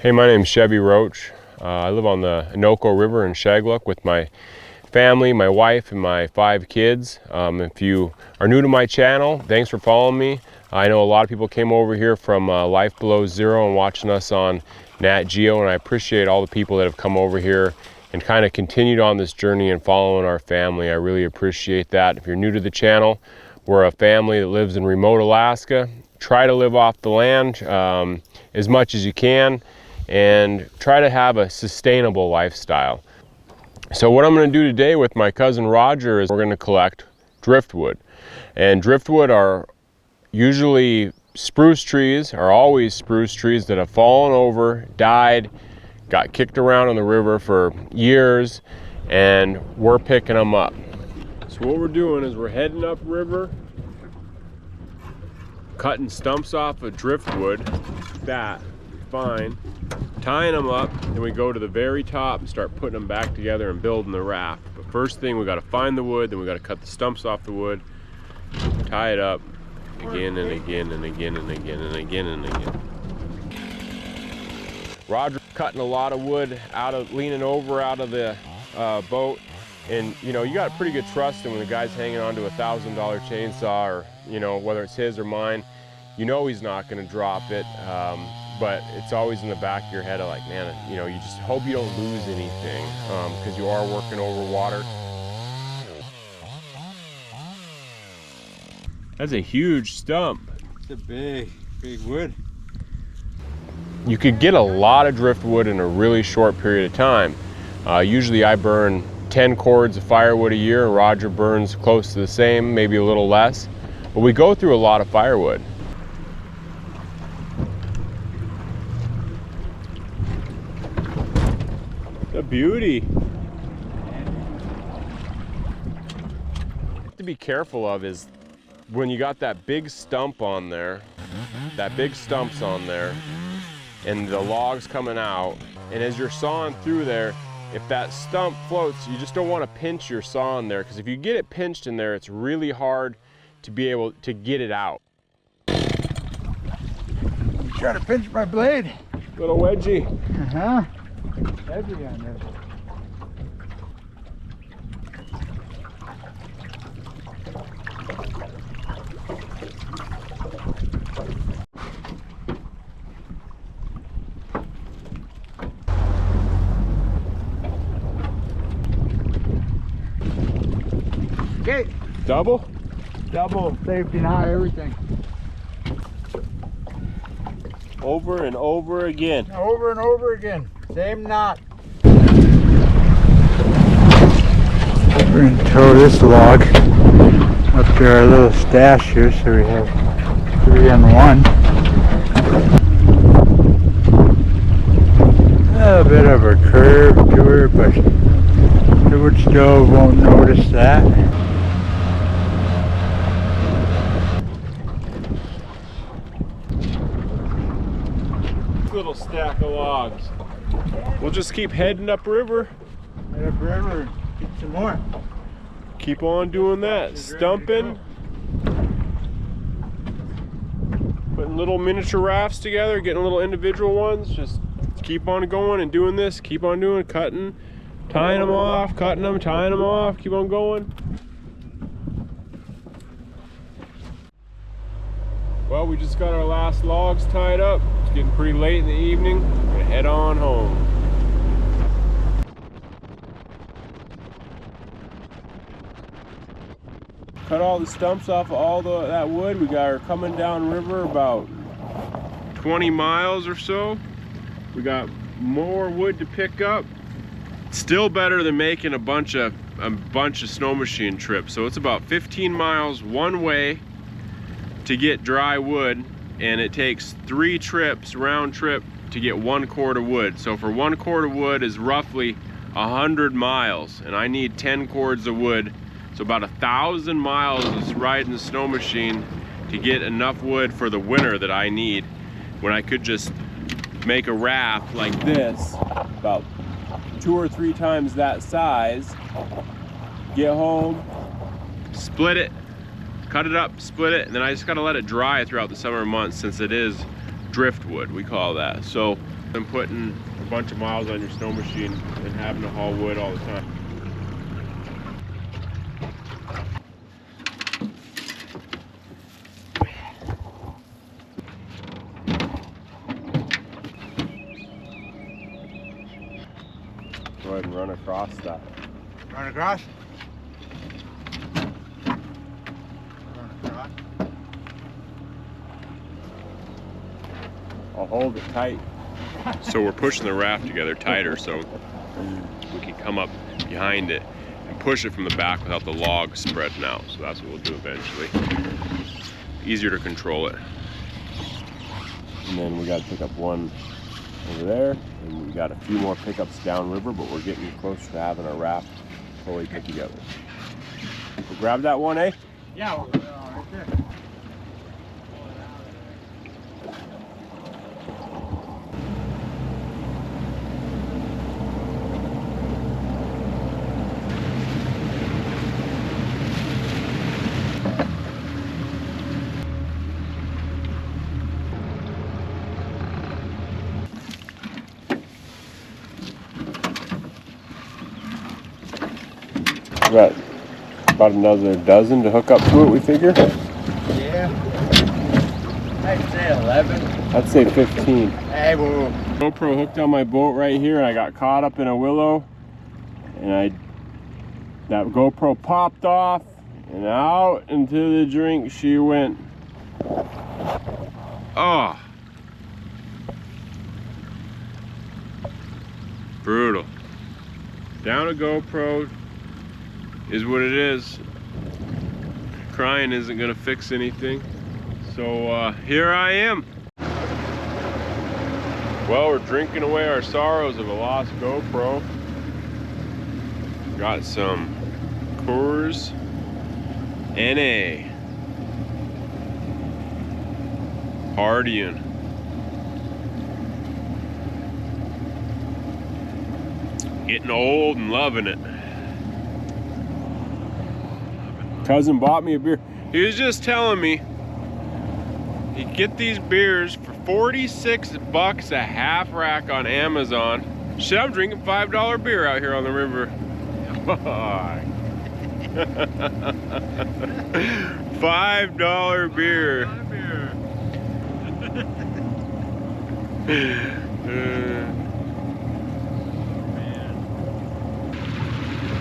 Hey, my name's Chevy Roach. I live on the Inoko River in Shagluk with my family, my wife, and my 5 kids. If you are new to my channel, thanks for following me. I know a lot of people came over here from Life Below Zero and watching us on Nat Geo, and I appreciate all the people that have come over here and kind of continued on this journey and following our family. I really appreciate that. If you're new to the channel, we're a family that lives in remote Alaska. Try to live off the land as much as you can, and try to have a sustainable lifestyle. So what I'm going to do today with my cousin Roger is we're going to collect driftwood. And driftwood are usually spruce trees, are always spruce trees that have fallen over, died, got kicked around on the river for years, and we're picking them up. So what we're doing is we're heading up river, cutting stumps off of driftwood, that fine, tying them up, then we go to the very top and start putting them back together and building the raft. But first thing, we got to find the wood, then we got to cut the stumps off the wood, tie it up again and again and again and again and again and again. Roger cutting a lot of wood out of, leaning over out of the boat, and you know, you got pretty good trust in when the guy's hanging onto a $1,000 chainsaw, or you know, whether it's his or mine, you know he's not going to drop it. But it's always in the back of your head of like, man, you know, you just hope you don't lose anything because you are working over water. That's a huge stump. It's a big wood. You could get a lot of driftwood in a really short period of time. Usually I burn 10 cords of firewood a year. Roger burns close to the same, maybe a little less. But we go through a lot of firewood. A beauty. What to be careful of is when you got that big stump on there, that big stump's on there, and the log's coming out, and as you're sawing through there, if that stump floats, you just don't want to pinch your saw in there, because if you get it pinched in there, it's really hard to be able to get it out. I'm trying to pinch my blade. Little wedgie. Uh-huh. Heavy on this. Okay. Double? Double, safety knot, everything. Over and over again. Over and over again. Same knot. We're going to tow this log up to our little stash here, so we have 3 on 1. A bit of a curve to her, but the wood stove won't notice that. Little stack of logs. We'll just keep heading upriver. Head upriver and get some more. Keep on doing that. Stumping. Putting little miniature rafts together, getting little individual ones. Just keep on going and doing this. Keep on doing, cutting, tying them off, cutting them, tying them off. Keep on going. Well, we just got our last logs tied up. It's getting pretty late in the evening. We're gonna head on home. Cut all the stumps off of all that wood. We got her coming down river about 20 miles or so. We got more wood to pick up. Still better than making a bunch of snow machine trips. So it's about 15 miles one way to get dry wood, and it takes 3 trips round trip to get 1 cord of wood. So for 1 cord of wood is roughly 100 miles, and I need 10 cords of wood. So about 1,000 miles is riding the snow machine to get enough wood for the winter that I need, when I could just make a raft like this, about 2 or 3 times that size, get home, split it, cut it up, split it, and then I just gotta let it dry throughout the summer months, since it is driftwood, we call that. So I'm putting a bunch of miles on your snow machine and having to haul wood all the time. Go ahead and run across that. Run across? Run across. I'll hold it tight. So we're pushing the raft together tighter so we can come up behind it and push it from the back without the log spreading out. So that's what we'll do eventually. Easier to control it. And then we got to pick up one over there, and we got a few more pickups downriver, but we're getting close to having our raft fully put together. We'll grab that one, eh? Yeah, right there. Got about another dozen to hook up to it, we figure. Yeah. I'd say 11. I'd say 15. Hey, whoa. GoPro hooked on my boat right here, and I got caught up in a willow, and that GoPro popped off, and out into the drink she went. Oh, brutal. Down a GoPro is what it is. Crying isn't gonna fix anything. So here I am. Well, we're drinking away our sorrows of a lost GoPro. Got some Coors NA. Partying. Getting old and loving it. Cousin bought me a beer. He was just telling me you get these beers for 46 bucks a half rack on Amazon. Shit, I'm drinking $5 beer out here on the river. $5 beer.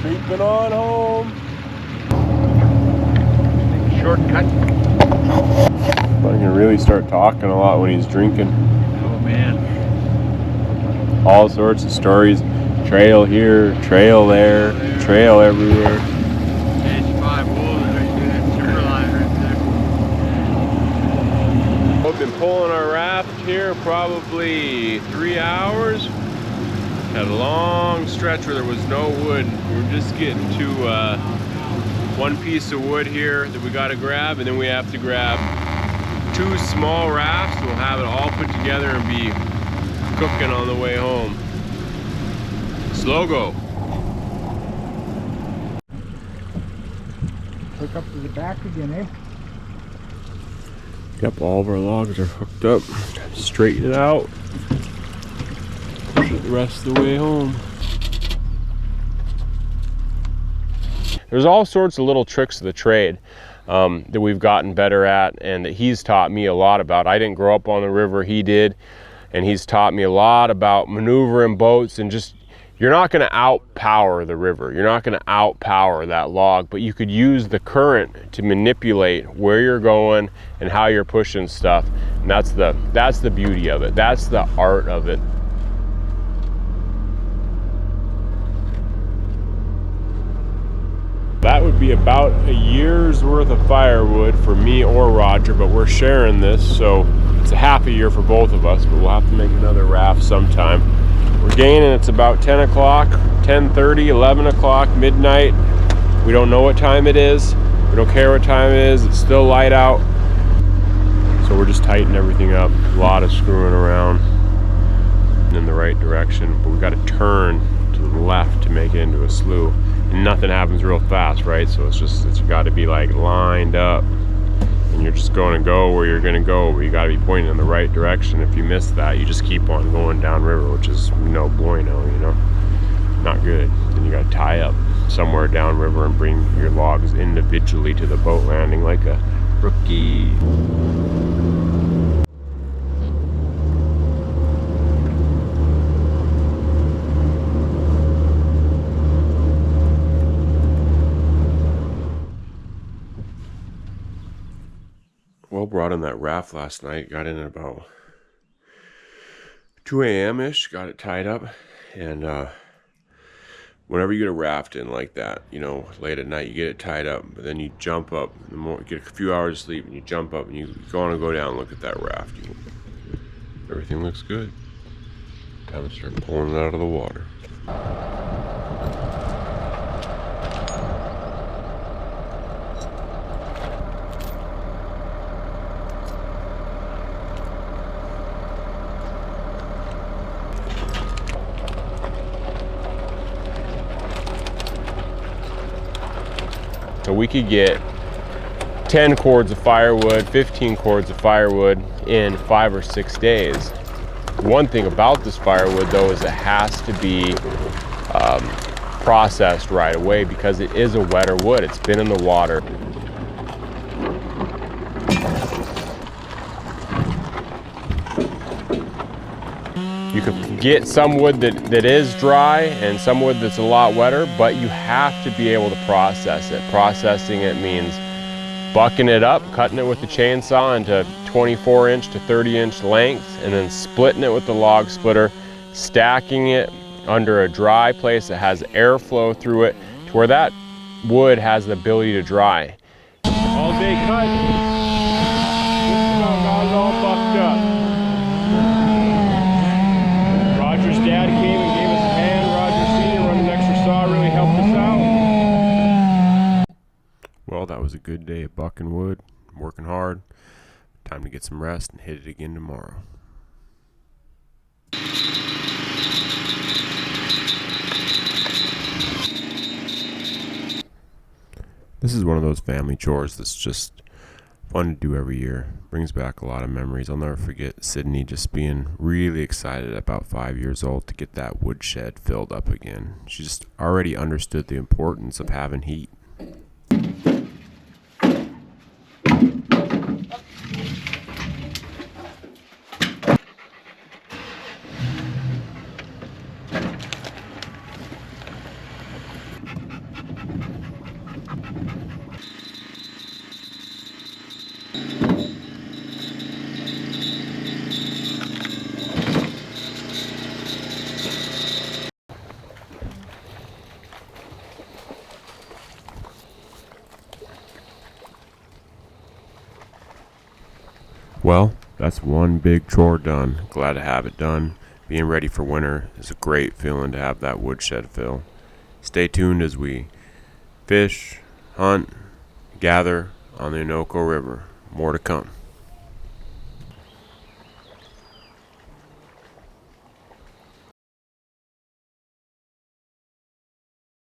Creeping on home. Shortcut. I can really start talking a lot when he's drinking. Oh man. All sorts of stories. Trail here, trail there, trail everywhere. Stage 5 wolves right through that timber line right there. We've been pulling our raft here probably 3 hours. Had a long stretch where there was no wood. We were just getting to one piece of wood here that we got to grab, and then we have to grab 2 small rafts. We'll have it all put together and be cooking on the way home. Slow go. Hook up to the back again, eh? Yep, all of our logs are hooked up. Straighten it out. Push it the rest of the way home. There's all sorts of little tricks of the trade that we've gotten better at, and that he's taught me a lot about. I didn't grow up on the river, he did, and he's taught me a lot about maneuvering boats, and just, you're not going to outpower the river. You're not going to outpower that log, but you could use the current to manipulate where you're going and how you're pushing stuff. And that's the beauty of it. That's the art of it. That would be about a year's worth of firewood for me or Roger, but we're sharing this, so it's a half a year for both of us, but we'll have to make another raft sometime. We're gaining, it's about 10 o'clock, 10:30, 11 o'clock, midnight. We don't know what time it is. We don't care what time it is. It's still light out. So we're just tightening everything up. A lot of screwing around in the right direction, but we've got to turn to the left to make it into a slough. And nothing happens real fast, right? So it's got to be like lined up. And you're just going to go where you're going to go, but you got to be pointing in the right direction. If you miss that, you just keep on going downriver, which is no bueno, you know, not good. Then you got to tie up somewhere downriver and bring your logs individually to the boat landing like a rookie. Well, brought in that raft last night, got in at about 2 a.m.-ish, got it tied up, and whenever you get a raft in like that, you know, late at night, you get it tied up, but then you jump up, get a few hours of sleep, and you jump up, and you want to go down and look at that raft. Everything looks good. Time to start pulling it out of the water. So we could get 10 cords of firewood, 15 cords of firewood in 5 or 6 days. One thing about this firewood though is it has to be processed right away because it is a wetter wood. It's been in the water. You could get some wood that is dry and some wood that's a lot wetter, but you have to be able to process it. Processing it means bucking it up, cutting it with the chainsaw into 24-inch to 30-inch lengths, and then splitting it with the log splitter, stacking it under a dry place that has airflow through it to where that wood has the ability to dry. All day cut. Just about got it all bucked up. Roger's dad came and gave us a hand. Roger Sr. running an extra saw really helped us out. Well, that was a good day of bucking wood, working hard. Time to get some rest and hit it again tomorrow. This is one of those family chores that's just fun to do every year. Brings back a lot of memories. I'll never forget Sydney just being really excited at about 5 years old to get that woodshed filled up again. She just already understood the importance of having heat. Well, that's one big chore done. Glad to have it done. Being ready for winter is a great feeling to have that woodshed fill. Stay tuned as we fish, hunt, gather on the Innoko River. More to come.